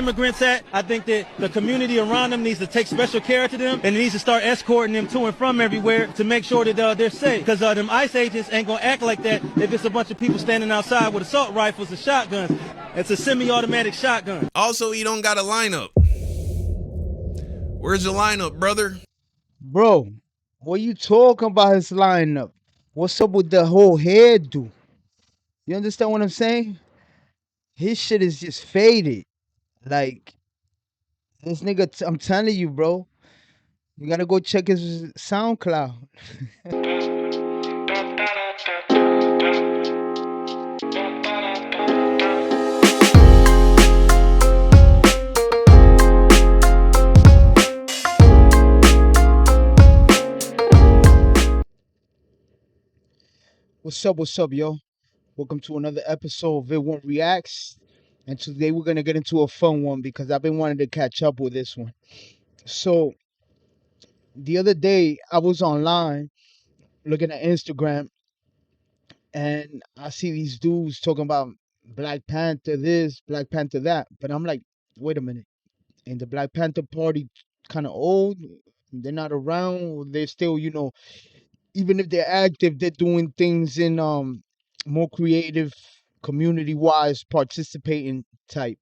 immigrants at. I think that the community around them needs to take special care to them, and it needs to start escorting them to and from everywhere to make sure that they're safe. Because them ICE agents ain't gonna act like that if it's a bunch of people standing outside with assault rifles and shotguns. It's a semi-automatic shotgun. Also, he don't got a lineup. Where's your lineup, brother? Bro, what you talking about his lineup? What's up with the whole hairdo? You understand what I'm saying? His shit is just faded. Like, this nigga, I'm telling you, bro. You gotta go check his SoundCloud. What's up, yo? Welcome to another episode of Vidwon Reacts. And today we're gonna get into a fun one because I've been wanting to catch up with this one. So, the other day I was online looking at Instagram and I see these dudes talking about Black Panther this, Black Panther that. But I'm like, wait a minute. And the Black Panther party kind of old? They're not around. They're still, even if they're active, they're doing things in more creative, community-wise, participating type.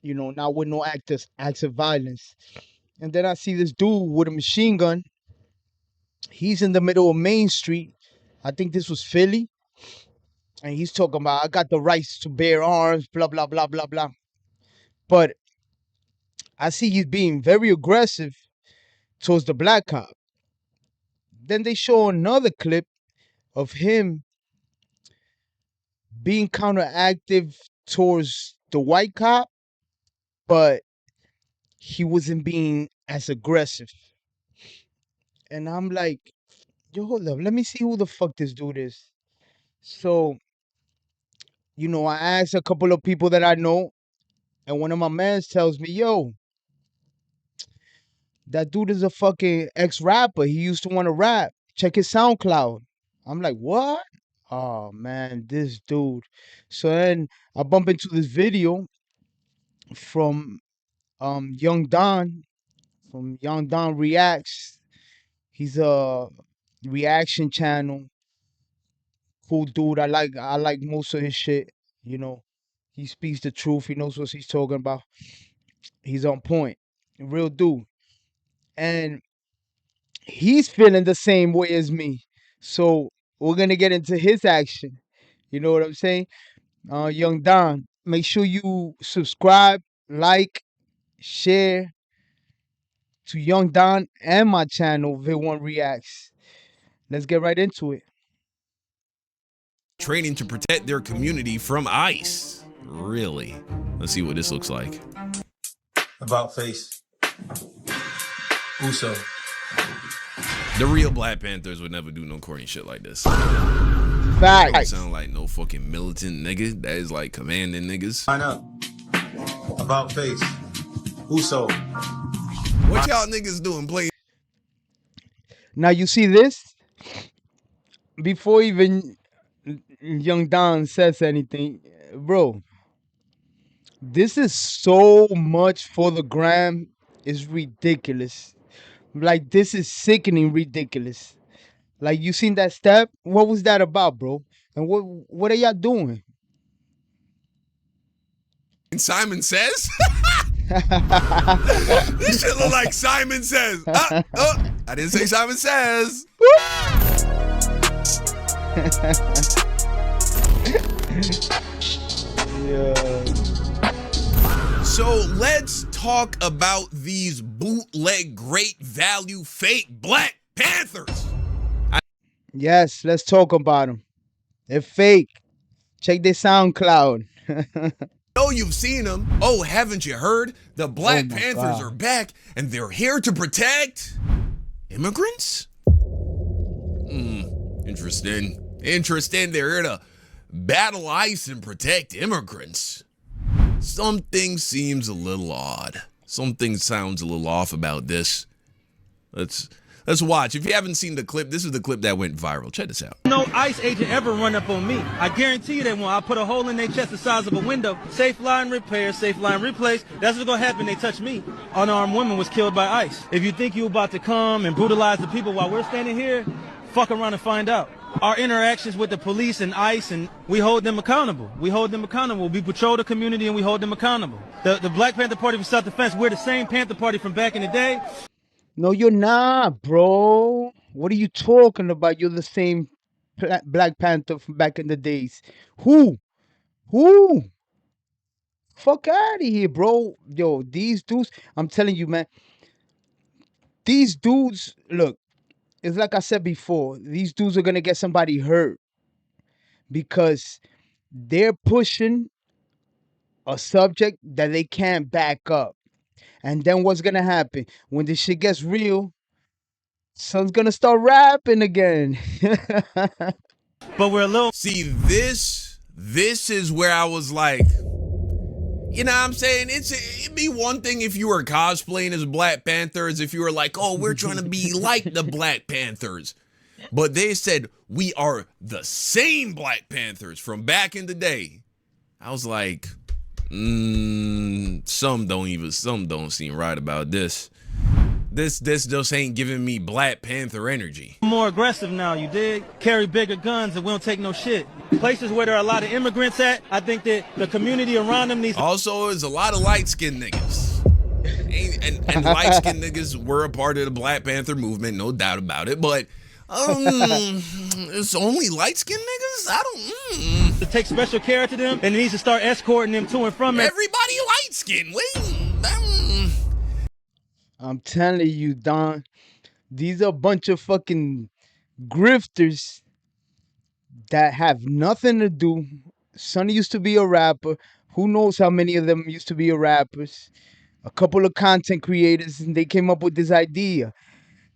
Not with no acts of violence. And then I see this dude with a machine gun. He's in the middle of Main Street. I think this was Philly. And he's talking about, I got the rights to bear arms, blah, blah, blah, blah, blah. But I see he's being very aggressive towards the black cop. Then they show another clip of him being counteractive towards the white cop, but he wasn't being as aggressive. And I'm like, yo, hold up, let me see who the fuck this dude is. So, I asked a couple of people that I know, and one of my mans tells me, yo, that dude is a fucking ex-rapper. He used to want to rap. Check his SoundCloud. I'm like, what? Oh, man, this dude. So then I bump into this video from Young Don, from Young Don Reacts. He's a reaction channel. Cool dude. I like most of his shit. He speaks the truth. He knows what he's talking about. He's on point. Real dude. And he's feeling the same way as me. So we're going to get into his action. You know what I'm saying? Young Don, make sure you subscribe, like, share to Young Don and my channel, Vidwon Reacts. Let's get right into it. Training to protect their community from ICE. Really? Let's see what this looks like. About face. Uso. The real Black Panthers would never do no corny shit like this. Facts. Don't sound like no fucking militant nigga. That is like commanding niggas. Line up. About face. Uso. What y'all niggas doing? Play. Now you see this? Before even Young Don says anything, bro, this is so much for the gram. It's ridiculous. Like, this is sickening ridiculous. Like, you seen that step? What was that about, bro? And what are y'all doing? Simon Says? This shit look like Simon Says. I didn't say Simon Says. Yeah. So let's talk about these bootleg, great value, fake Black Panthers. Yes, let's talk about them. They're fake. Check their SoundCloud. know you've seen them. Oh, haven't you heard? The Black Panthers God. are back, and they're here to protect immigrants? Interesting. Interesting. They're here to battle ICE and protect immigrants. Something seems a little odd. Something sounds a little off about this. Let's Let's watch. If you haven't seen the clip, this is the clip that went viral. Check this out. No ICE agent ever run up on me. I guarantee you they won't. I put a hole in their chest the size of a window. Safe line repair, safe line replace. That's what's gonna happen. They touch me. Unarmed woman was killed by ICE. If you think you're about to come and brutalize the people while we're standing here, fuck around and find out. Our interactions with the police and ICE, and we hold them accountable. We hold them accountable. We patrol the community and we hold them accountable. The Black Panther Party for Self-Defense, we're the same Panther Party from back in the day. No, you're not, bro. What are you talking about? You're the same Black Panther from back in the days. Who? Fuck out of here, bro. Yo, these dudes, I'm telling you, man. These dudes, look, it's like I said before. These dudes are going to get somebody hurt because they're pushing a subject that they can't back up. And then what's going to happen? When this shit gets real, son's going to start rapping again. But we're a little... See, this is where I was like, you know what I'm saying? It'd be one thing if you were cosplaying as Black Panthers, if you were like, oh, we're trying to be like the Black Panthers. But they said, we are the same Black Panthers from back in the day. I was like, some don't seem right about this. This just ain't giving me Black Panther energy. More aggressive now, you dig? Carry bigger guns and we don't take no shit. Places where there are a lot of immigrants at, I think that the community around them needs... Also, there's a lot of light-skinned niggas. And light-skinned niggas were a part of the Black Panther movement, no doubt about it. But it's only light-skinned niggas? I don't... To take special care to them, and it needs to start escorting them to and from... Everybody light-skinned. I'm telling you, Don, these are a bunch of fucking grifters that have nothing to do. Sonny used to be a rapper. Who knows how many of them used to be rappers? A couple of content creators, and they came up with this idea.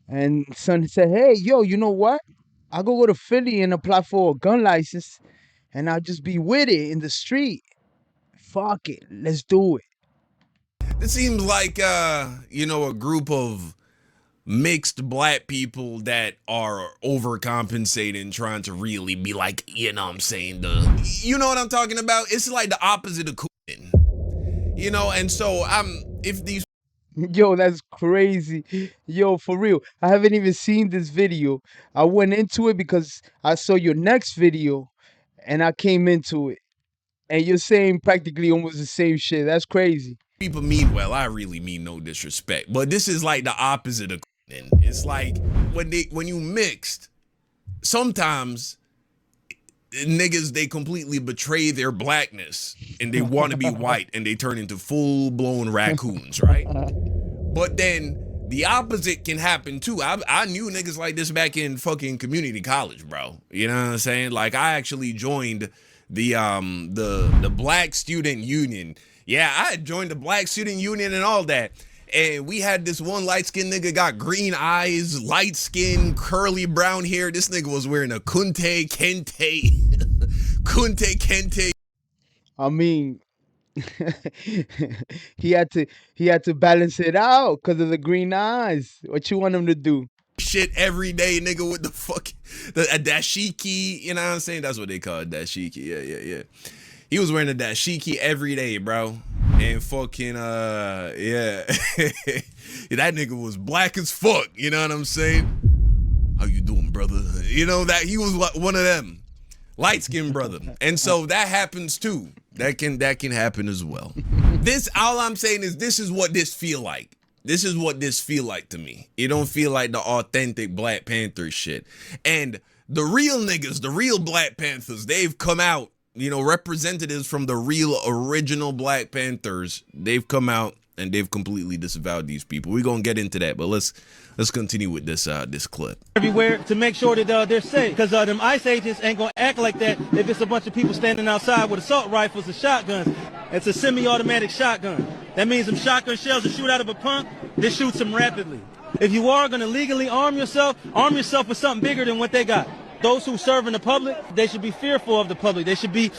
And Sonny said, hey, yo, you know what? I'll go to Philly and apply for a gun license, and I'll just be with it in the street. Fuck it. Let's do it. It seems like, a group of mixed Black people that are overcompensating, trying to really be like, you know what I'm saying? You know what I'm talking about? It's like the opposite of cooling. You know, and so if these... Yo, that's crazy. Yo, for real. I haven't even seen this video. I went into it because I saw your next video and I came into it. And you're saying practically almost the same shit. That's crazy. People mean well. I really mean no disrespect. But this is like the opposite of cooling. It's like when you mixed, sometimes niggas, they completely betray their blackness and they want to be white and they turn into full-blown raccoons, right? But then the opposite can happen too. I knew niggas like this back in fucking community college, bro. You know what I'm saying? Like, I actually joined the Black Student Union. Yeah, I had joined the Black Student Union and all that. And we had this one light-skinned nigga, got green eyes, light skin, curly brown hair. This nigga was wearing a kunte kente. I mean, he had to balance it out because of the green eyes. What you want him to do? Shit every day, nigga, with a dashiki. You know what I'm saying? That's what they call it, dashiki. Yeah. He was wearing a dashiki every day, bro. And fucking, yeah. That nigga was black as fuck. You know what I'm saying? How you doing, brother? You know, that he was one of them. Light-skinned brother. And so that happens too. That can happen as well. All I'm saying is this is what this feel like. This is what this feel like to me. It don't feel like the authentic Black Panther shit. And the real niggas, the real Black Panthers, they've come out. You know, representatives from the real original Black Panthers, they've come out and they've completely disavowed these people. We're gonna get into that, but let's continue with this clip. Everywhere to make sure that they're safe, because them ICE agents ain't gonna act like that if it's a bunch of people standing outside with assault rifles and shotguns. It's a semi-automatic shotgun. That means them shotgun shells that shoot out of a pump, they shoot them rapidly. If you are gonna legally arm yourself with something bigger than what they got. Those who serve in the public, they should be fearful of the public. They should be...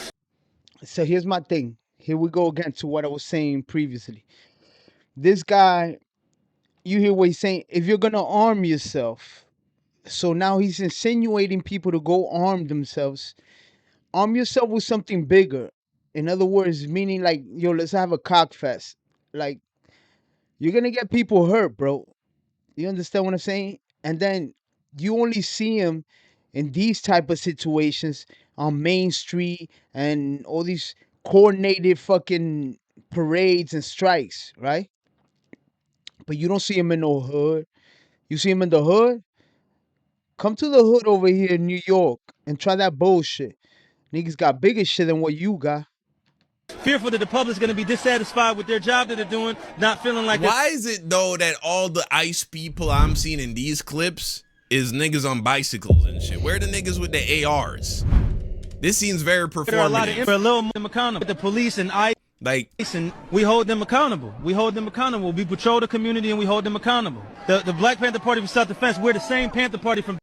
So here's my thing. Here we go again to what I was saying previously. This guy you hear what he's saying? If you're gonna arm yourself, so now he's insinuating people to go arm themselves. Arm yourself with something bigger. In other words, meaning like, yo, let's have a cock fest. Like, you're gonna get people hurt, bro. You understand what I'm saying? And then you only see him in these type of situations on Main Street and all these coordinated fucking parades and strikes, right? But you don't see him in no hood. You see him in the hood? Come to the hood over here in New York and try that bullshit. Niggas got bigger shit than what you got. Fearful that the public's going to be dissatisfied with their job that they're doing, not feeling like Why is it though that all the ICE people I'm seeing in these clips is niggas on bicycles and shit? Where are the niggas with the ARs? This seems very there are a lot of performative. we're a little more accountable. The police and ICE, Like, and we hold them accountable. We hold them accountable. We patrol the community and we hold them accountable. The Black Panther Party from self-defense, we're the same Panther Party from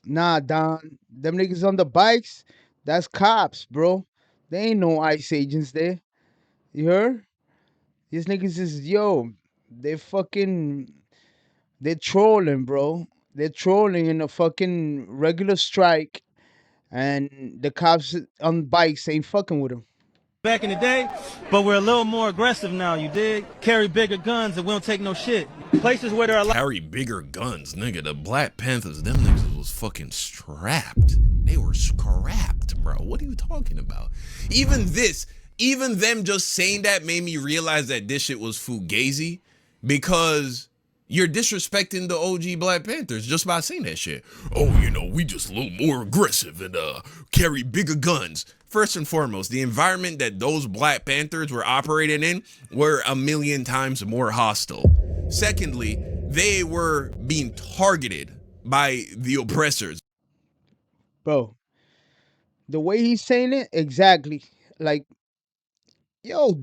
Nah, Don. Them niggas on the bikes, that's cops, bro. They ain't no ICE agents there. You heard? These niggas is, yo, they fucking, they're trolling, bro. They're trolling in a fucking regular strike, and the cops on bikes ain't fucking with them. back in the day, but we're a little more aggressive now, you dig? Carry bigger guns and we don't take no shit. Places where there are a lot carry bigger guns, nigga. The Black Panthers, them niggas was fucking strapped. They were scrapped, bro. What are you talking about? Even them just saying that made me realize that this shit was fugazi, because you're disrespecting the OG Black Panthers just by saying that shit. Oh, you know, we just a little more aggressive and carry bigger guns. First and foremost, the environment that those Black Panthers were operating in were 1,000,000 times more hostile. Secondly, they were being targeted by the oppressors. Bro, the way he's saying it, exactly. Like, yo,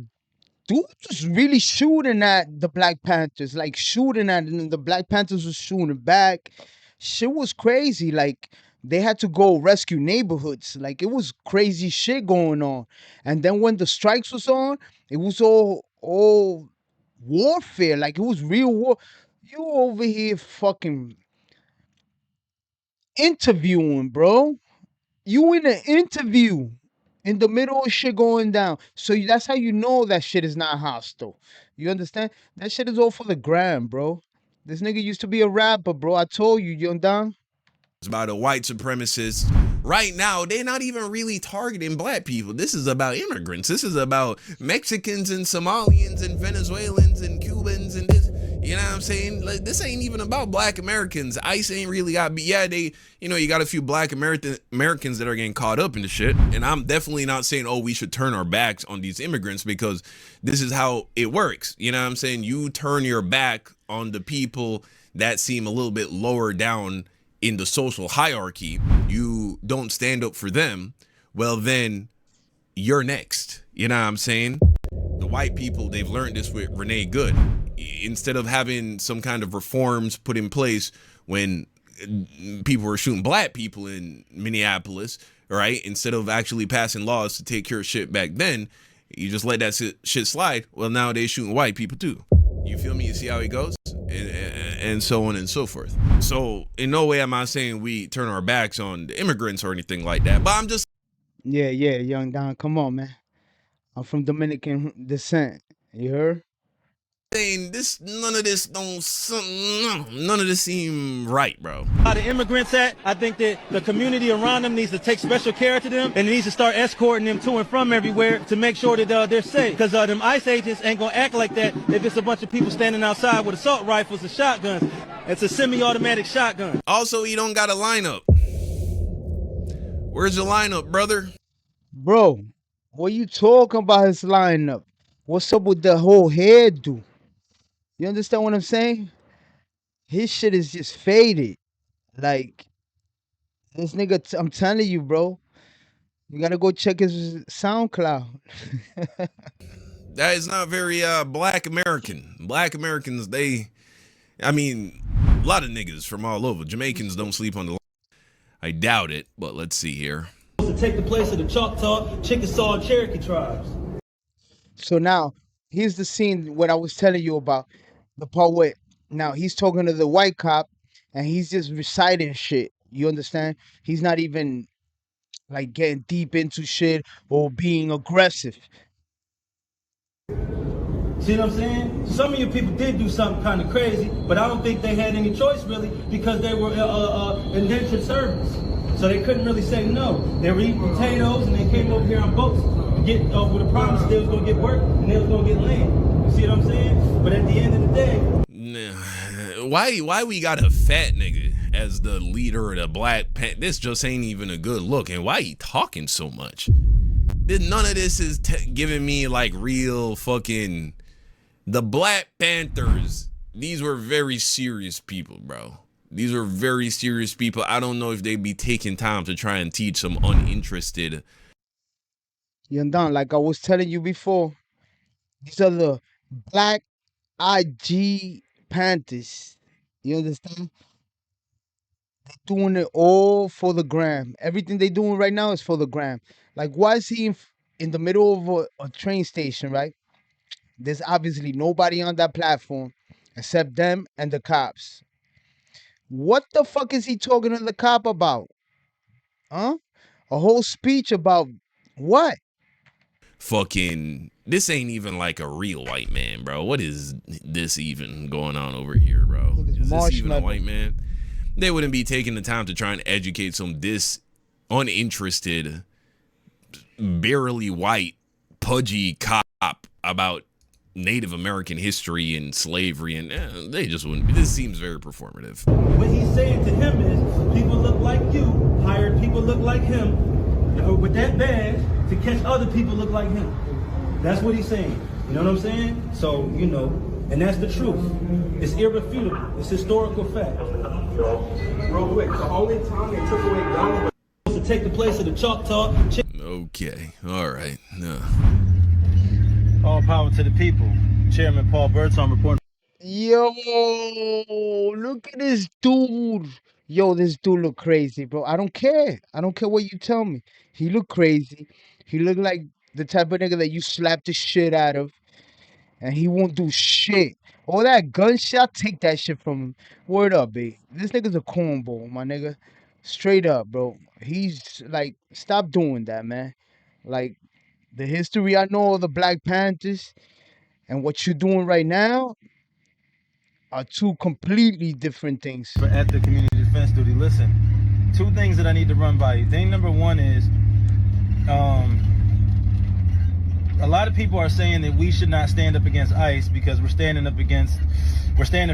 dude was really shooting at the Black Panthers, like shooting at them. The Black Panthers was shooting back. Shit was crazy. Like, they had to go rescue neighborhoods. Like, it was crazy shit going on. And then when the strikes was on, it was all warfare. Like, it was real war. You over here fucking interviewing, bro. You in an interview in the middle of shit going down. So that's how you know that shit is not hostile. You understand? That shit is all for the gram, bro. This nigga used to be a rapper, bro. I told you, young Don. By the white supremacists. Right now, they're not even really targeting Black people. This is about immigrants. This is about Mexicans and Somalians and Venezuelans and Cubans and this. You know what I'm saying? Like, this ain't even about Black Americans. ICE ain't really got. Yeah, they. You know, you got a few Black Americans that are getting caught up in the shit. And I'm definitely not saying, oh, we should turn our backs on these immigrants, because this is how it works. You know what I'm saying? You turn your back on the people that seem a little bit lower down in the social hierarchy. You don't stand up for them, well, then you're next. You know what I'm saying? The white people, they've learned this with Renee Good. Instead of having some kind of reforms put in place when people were shooting Black people in Minneapolis, right? Instead of actually passing laws to take care of shit back then, you just let that shit slide. Well, now they're shooting white people too. You feel me? You see how it goes? And so on and so forth. So in no way am I saying we turn our backs on the immigrants or anything like that, but I'm just Yeah, young Don. Come on, man. I'm from Dominican descent. You heard? saying this, none of this seem right, bro. a lot of immigrants at. I think that the community around them needs to take special care to them, and it needs to start escorting them to and from everywhere to make sure that they're safe. Because them ICE agents ain't gonna act like that if it's a bunch of people standing outside with assault rifles and shotguns. It's a semi-automatic shotgun. Also, you don't got a lineup. Where's your lineup, brother? Bro, what you talking about his lineup? What's up with the whole hairdo? You understand what I'm saying? His shit is just faded. Like, this nigga, I'm telling you, bro. You gotta go check his SoundCloud. That is not very Black American. Black Americans, I mean, a lot of niggas from all over. Jamaicans don't sleep on the line. I doubt it, but let's see here. To take the place of the Choctaw, Chickasaw, and Cherokee tribes. So now, here's the scene what I was telling you about. The part where Now he's talking to the white cop, and he's just reciting shit. You understand? He's not even like getting deep into shit or being aggressive. See what I'm saying? Some of you people did do something kind of crazy, but I don't think they had any choice really because they were indentured servants. So they couldn't really say no. They were eating potatoes and they came over here on boats to get with a promise they was gonna get work and they was gonna get land. You see what I'm saying? But at the end of the day, why we got a fat nigga as the leader of the Black Panthers? This just ain't even a good look. And why he talking so much? None of this is giving me like real fucking. The Black Panthers, these were very serious people, bro. These are very serious people. I don't know if they'd be taking time to try and teach some uninterested. Yondan, like I was telling you before, these are the Black IG Panthers. You understand? They're doing it all for the gram. Everything they're doing right now is for the gram. Like, why is he in the middle of a train station, right? There's obviously nobody on that platform except them and the cops. What the fuck is he talking to the cop about? Huh? A whole speech about what? Fucking, this ain't even like a real white man, bro. What is this even going on over here, bro? Is this even a white man? They wouldn't be taking the time to try and educate some uninterested, barely white, pudgy cop about Native American history and slavery, and they just wouldn't be. This seems very performative. what he's saying to him is people look like you, hired people look like him, with that badge to catch other people look like him. That's what he's saying. You know what I'm saying? So, you know, and that's the truth. It's irrefutable. It's historical fact. Real quick, the only time they took away guns To take the place of the Choctaw. Okay, all right. All power to the people. Chairman Paul Burton reporting. Yo, look at this dude. Yo, this dude look crazy, bro. I don't care. I don't care what you tell me. He look crazy. He look like the type of nigga that you slap the shit out of, and he won't do shit. All that gunshot, take that shit from him. Word up, B. This nigga's a cornball, my nigga. Straight up, bro. He's like, stop doing that, man. Like, the history I know of the Black Panthers and what you're doing right now are two completely different things. At the community defense duty, listen, two things that I need to run by you. Thing number one is, a lot of people are saying that we should not stand up against ICE because we're standing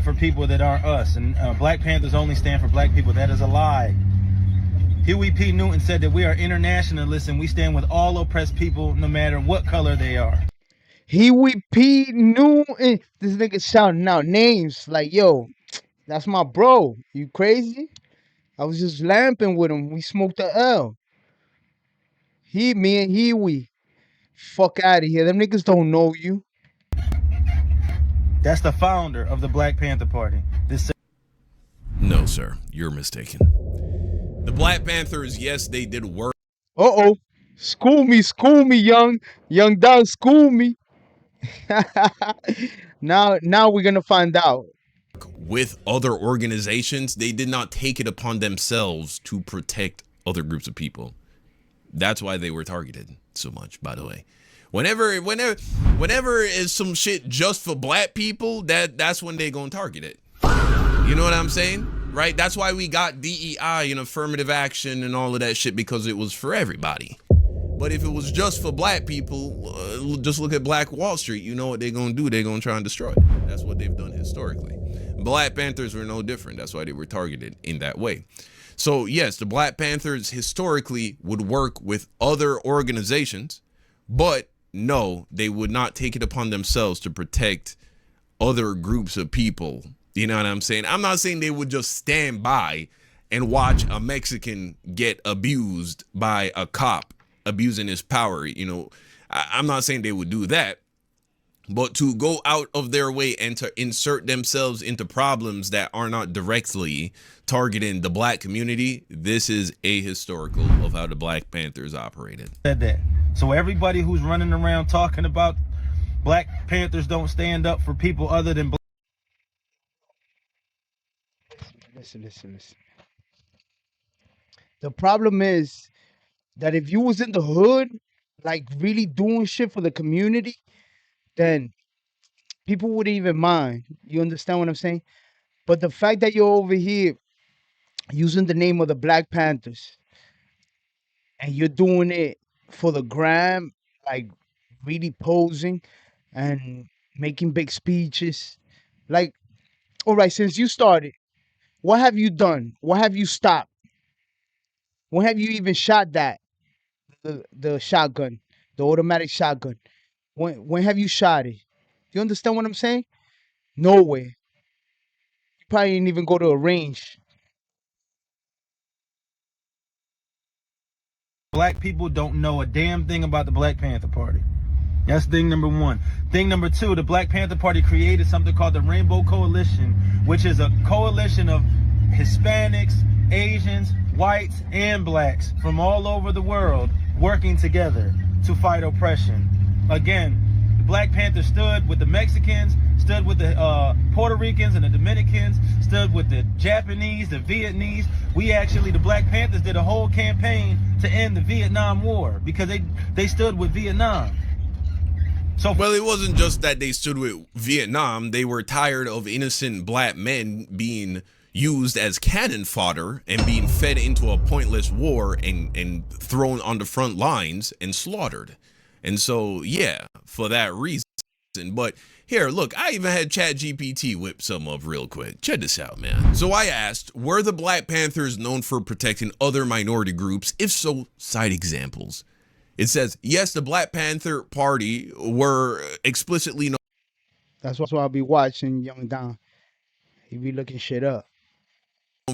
for people that aren't us. And Black Panthers only stand for black people. That is a lie. Huey P. Newton said that we are internationalists and we stand with all oppressed people no matter what color they are. Huey P. Newton. This nigga shouting out names like, yo, that's my bro. You crazy? I was just lamping with him. We smoked the L. Me and Huey. Fuck out of here. Them niggas don't know you. That's the founder of the Black Panther Party. No, sir, you're mistaken. The Black Panthers, yes, they did work. Uh-oh. School me, young Don, school me. Now we're gonna find out. With other organizations, they did not take it upon themselves to protect other groups of people. That's why they were targeted so much, by the way. Whenever is some shit just for black people, that's when they gonna target it. You know what I'm saying? Right? That's why we got DEI and affirmative action and all of that shit, because it was for everybody. But if it was just for black people, just look at Black Wall Street. You know what they're gonna do? They're gonna try and destroy it. That's what they've done historically. Black Panthers were no different. That's why they were targeted in that way. So yes, the Black Panthers historically would work with other organizations, but no, they would not take it upon themselves to protect other groups of people. You know what I'm saying? I'm not saying they would just stand by and watch a Mexican get abused by a cop abusing his power. You know, I'm not saying they would do that, but to go out of their way and to insert themselves into problems that are not directly targeting the black community, this is ahistorical of how the Black Panthers operated. Said that. So everybody who's running around talking about Black Panthers don't stand up for people other than black. Listen. The problem is that if you was in the hood, like really doing shit for the community, then people wouldn't even mind. You understand what I'm saying? But the fact that you're over here using the name of the Black Panthers and you're doing it for the gram, like really posing and making big speeches, like, all right, since you started, what have you done? What have you stopped? When have you even shot that? The shotgun, the automatic shotgun. When have you shot it? You understand what I'm saying? Nowhere. You probably didn't even go to a range. Black people don't know a damn thing about the Black Panther Party. That's thing number one. Thing number two, the Black Panther Party created something called the Rainbow Coalition, which is a coalition of Hispanics, Asians, whites, and blacks from all over the world working together to fight oppression. Again, the Black Panther stood with the Mexicans, stood with the Puerto Ricans and the Dominicans, stood with the Japanese, the Vietnamese. The Black Panthers did a whole campaign to end the Vietnam War because they stood with Vietnam. So, well, it wasn't just that they stood with Vietnam. They were tired of innocent black men being used as cannon fodder and being fed into a pointless war and thrown on the front lines and slaughtered. And so, yeah, for that reason. But here, look, I even had ChatGPT whip some up real quick. Check this out, man. So I asked, were the Black Panthers known for protecting other minority groups? If so, cite examples. It says, yes, the Black Panther Party were explicitly known. That's why I'll be watching Young Don. He be looking shit up.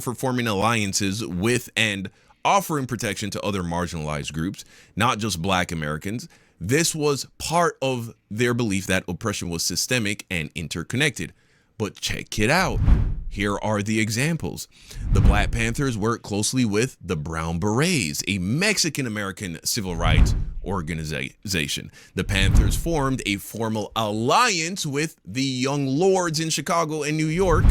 For forming alliances with and offering protection to other marginalized groups, not just Black Americans. This was part of their belief that oppression was systemic and interconnected. But check it out. Here are the examples. The Black Panthers worked closely with the Brown Berets, a Mexican-American civil rights organization. The Panthers formed a formal alliance with the Young Lords in Chicago and New York,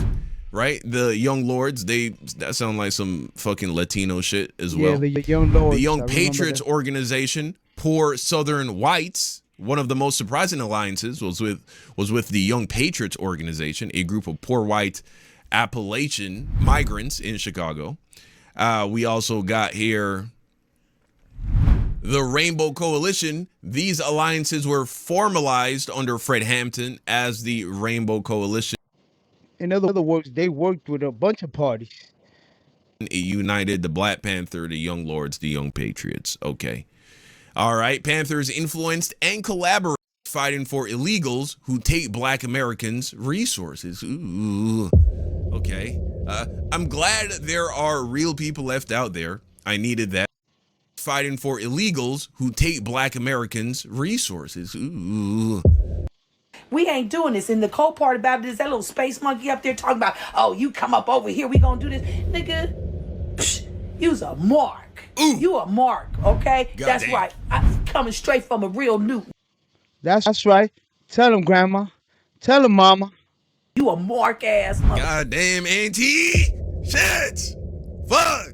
right? The Young Lords, that sound like some fucking Latino shit as well. Yeah, the Young Lords. The Young Patriots organization, Poor Southern Whites. One of the most surprising alliances was with the Young Patriots organization, a group of poor white Appalachian migrants in Chicago. We also got here the Rainbow Coalition. These alliances were formalized under Fred Hampton as the Rainbow Coalition. In other words, they worked with a bunch of parties. It united the Black Panther, the Young Lords, the Young Patriots. Okay. All right. Panthers influenced and collaborated fighting for illegals who take Black Americans' resources. Ooh. Okay. I'm glad there are real people left out there. I needed that. Fighting for illegals who take Black Americans' resources. Ooh. We ain't doing this. And the cold part about it is that little space monkey up there talking about, oh, you come up over here, we gonna do this. Nigga, you's a mark. Ooh. You a mark, okay? God That's damn. right. I'm coming straight from a real Newton. That's right. Tell him, Grandma. Tell him, Mama. You a mark ass mother. Goddamn, Auntie. Shit. Fuck.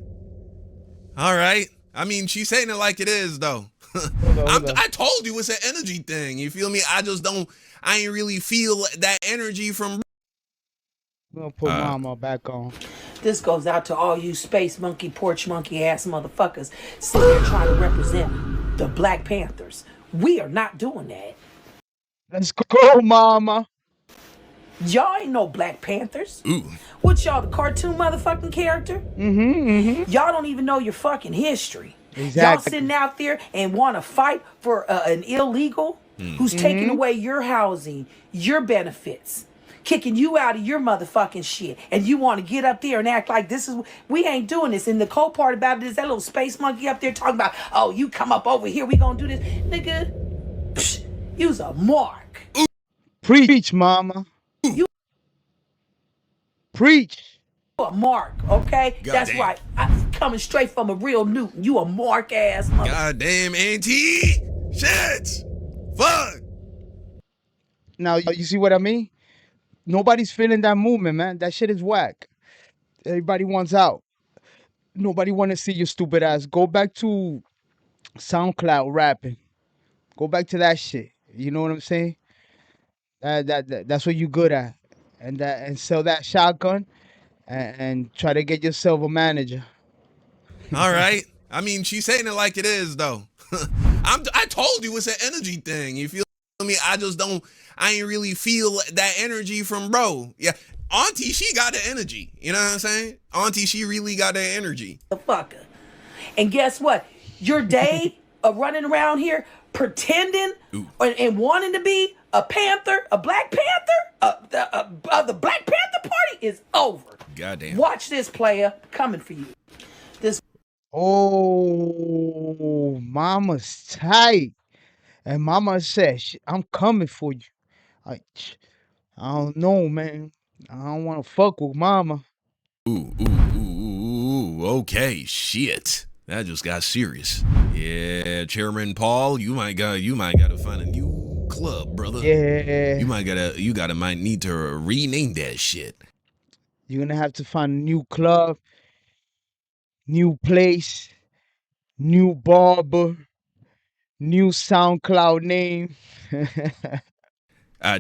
All right. I mean, she's saying it like it is, though. Hold on. I told you it's an energy thing. You feel me? I ain't really feel that energy from. We're gonna put Mama back on. This goes out to all you space monkey, porch monkey ass motherfuckers sitting there trying to represent the Black Panthers. We are not doing that. Let's go, Mama. Y'all ain't no Black Panthers. Ooh. What y'all, the cartoon motherfucking character? Y'all don't even know your fucking history. Exactly. Y'all sitting out there and want to fight for an illegal who's taking away your housing, your benefits, kicking you out of your motherfucking shit, and you want to get up there and act like this is, we ain't doing this. And the cold part about it is that little space monkey up there talking about, oh, you come up over here, we gonna do this. Nigga, you's a mark. Preach, Mama. You Preach. a mark, okay? That's Goddamn. right. I'm coming straight from a real Newton. You a mark ass mother. Goddamn, Auntie. Shit. Fuck. Now, you see what I mean? Nobody's feeling that movement, man. That shit is whack. Everybody wants out. Nobody want to see your stupid ass. Go back to SoundCloud rapping. Go back to that shit. You know what I'm saying? That's what you good at. And sell that shotgun and try to get yourself a manager. All right. I mean, she's saying it like it is, though. I told you it's an energy thing. You feel me? I ain't really feel that energy from bro. Yeah. Auntie, she got the energy. You know what I'm saying? Auntie, she really got that energy. The fucker. And guess what? Your day of running around here pretending and wanting to be a Panther, a Black Panther, the Black Panther Party is over. Goddamn. Watch this, player, coming for you. This. Oh, mama's tight. And mama said, I'm coming for you. I don't know, man. I don't want to fuck with mama. Ooh, okay, shit. That just got serious. Yeah, Chairman Paul, you might gotta find a new club, brother. Yeah. You might need to rename that shit. You're gonna have to find a new club, new place, new barber, new SoundCloud name.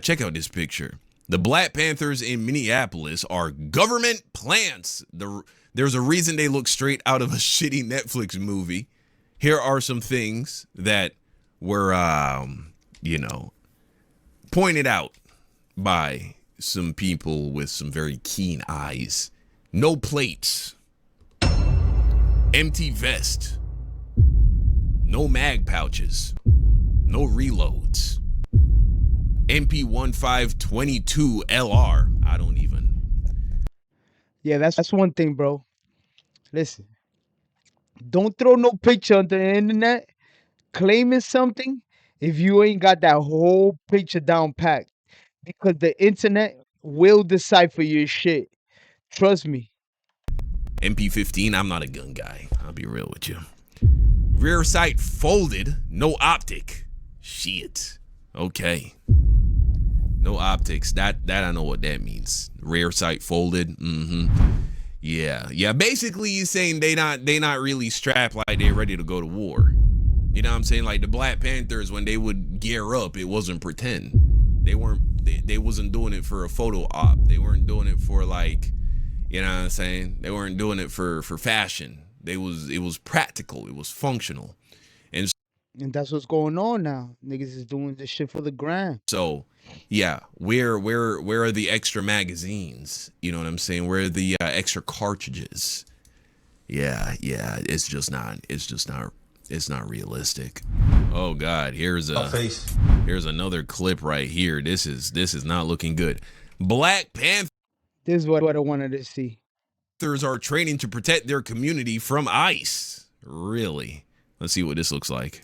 Check out this picture. The Black Panthers in Minneapolis are government plants. There's a reason they look straight out of a shitty Netflix movie. Here are some things that were, pointed out by some people with some very keen eyes. No plates. Empty vest. No mag pouches. No reloads. MP1522 LR. I don't even. Yeah, that's one thing, bro. Listen, don't throw no picture on the internet claiming something if you ain't got that whole picture down packed. Because the internet will decipher your shit. Trust me. MP15, I'm not a gun guy. I'll be real with you. Rear sight folded, no optic. Shit. Okay. No optics. That I know what that means. Rear sight folded. Yeah. Basically, you're saying they not really strapped like they're ready to go to war. You know what I'm saying? Like the Black Panthers, when they would gear up, it wasn't pretend. They wasn't doing it for a photo op. They weren't doing it for like, you know what I'm saying? They weren't doing it for fashion. It was practical. It was functional. And that's what's going on now. Niggas is doing this shit for the gram. So, yeah, where are the extra magazines? You know what I'm saying? Where are the extra cartridges? Yeah, it's not realistic. Oh God, here's another clip right here. This is not looking good. Black Panthers This is what I wanted to see. are training to protect their community from ICE. Really? Let's see what this looks like.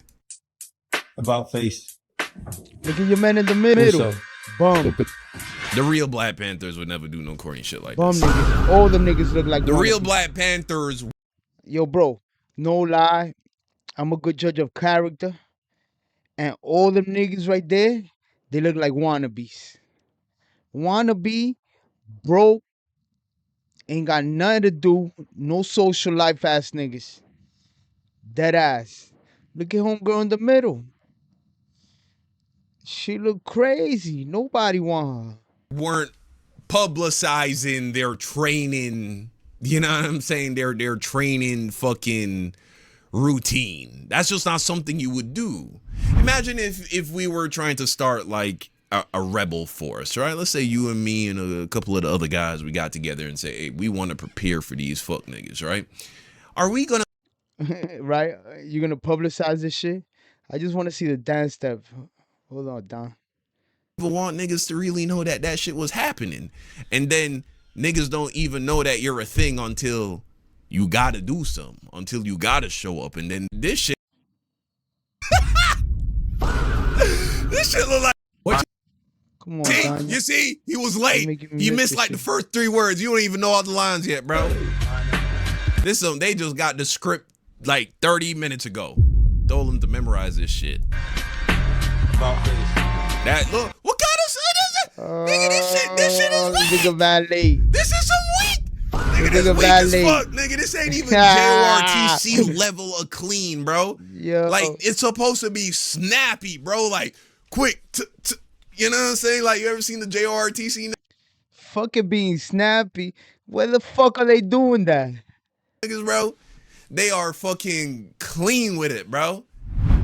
About face. Look at your man in the middle. Bum. The real Black Panthers would never do no corny shit like Bum this. niggas. All them niggas look like The real wannabes. Black Panthers. Yo, bro, no lie. I'm a good judge of character. And all them niggas right there, they look like wannabes. Wannabe, broke, ain't got nothing to do, no social life ass niggas. Dead ass. Look at homegirl in the middle. She look crazy. Nobody want her. Weren't publicizing their training, you know what I'm saying? Their training fucking routine. That's just not something you would do. Imagine if we were trying to start like a rebel force, right? Let's say you and me and a couple of the other guys, we got together and say, hey, we want to prepare for these fuck niggas, right? Are we gonna Right? You gonna publicize this shit? I just want to see the dance step. Hold on, Don. want niggas to really know that shit was happening? And then niggas don't even know that you're a thing until you gotta do something, until you gotta show up. And then this shit this shit look like what Come on, see? Don. You see, he was late. making me He miss missed this like the shit. first 3 words. You don't even know all the lines yet, bro. They just got the script like 30 minutes ago. Told them to memorize this shit. About face. That look, what kind of shit is it? Nigga, this shit is weak. Nigga valet. This is some weak. Nigga, is nigga weak as valet. fuck, nigga. This ain't even JRTC level of clean, bro. Yo. Like, it's supposed to be snappy, bro. Like, quick. You know what I'm saying? Like, you ever seen the JRTC Fucking being snappy. Where the fuck are they doing that? niggas, bro? They are fucking clean with it, bro.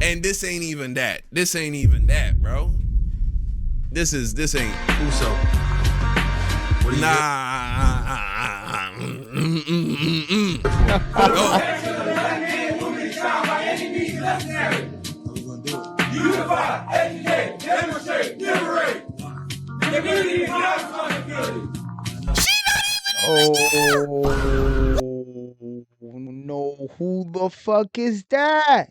And this ain't even that. This ain't even that, bro. This ain't. Uso. What do you Unify, educate, demonstrate, liberate. The community is not responsibility. Oh no, who the fuck is that?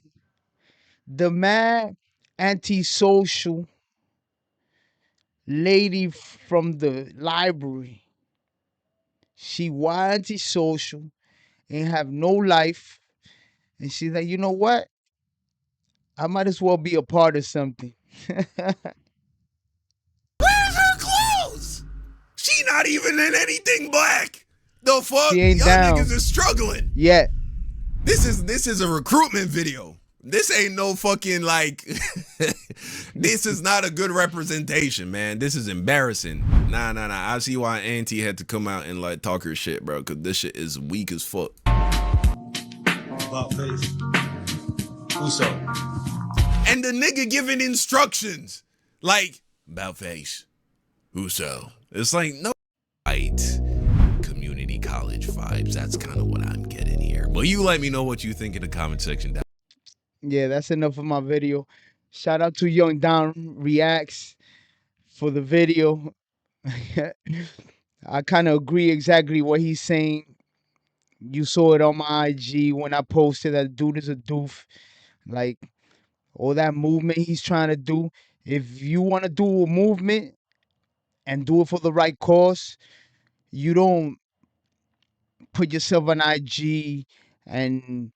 The mad antisocial lady from the library. She wild antisocial, ain't have no life. And she's like, you know what? I might as well be a part of something. Where's her clothes? She not even in anything black. The fuck? She ain't Y'all down. niggas is struggling. Yeah. This is a recruitment video. This ain't no fucking like this is not a good representation, man. This is embarrassing. Nah. I see why Auntie had to come out and like talk her shit, bro, cause this shit is weak as fuck. about face? Uso. And the nigga giving instructions like about face. Uso. It's like no right. Community college vibes. That's kind of what I'm getting here. But you let me know what you think in the comment section down. Yeah, that's enough of my video. Shout out to Young Down Reacts for the video. I kind of agree exactly what he's saying. You saw it on my IG when I posted that dude is a doof. Like, all that movement he's trying to do. If you want to do a movement and do it for the right cause, you don't put yourself on IG and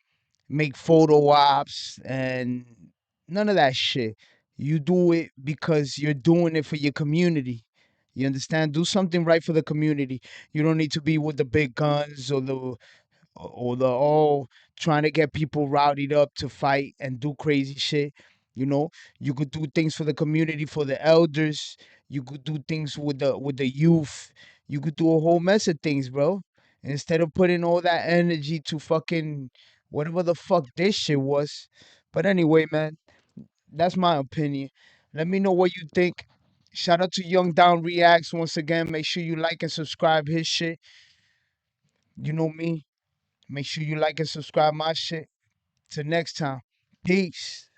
make photo ops and none of that shit. You do it because you're doing it for your community. You understand? Do something right for the community. You don't need to be with the big guns or the all trying to get people rowdied up to fight and do crazy shit. You know, you could do things for the community, for the elders. You could do things with the youth. You could do a whole mess of things, bro. Instead of putting all that energy to fucking whatever the fuck this shit was. But anyway, man, that's my opinion. Let me know what you think. Shout out to Young Down Reacts once again. Make sure you like and subscribe his shit. You know me. Make sure you like and subscribe my shit. Till next time. Peace.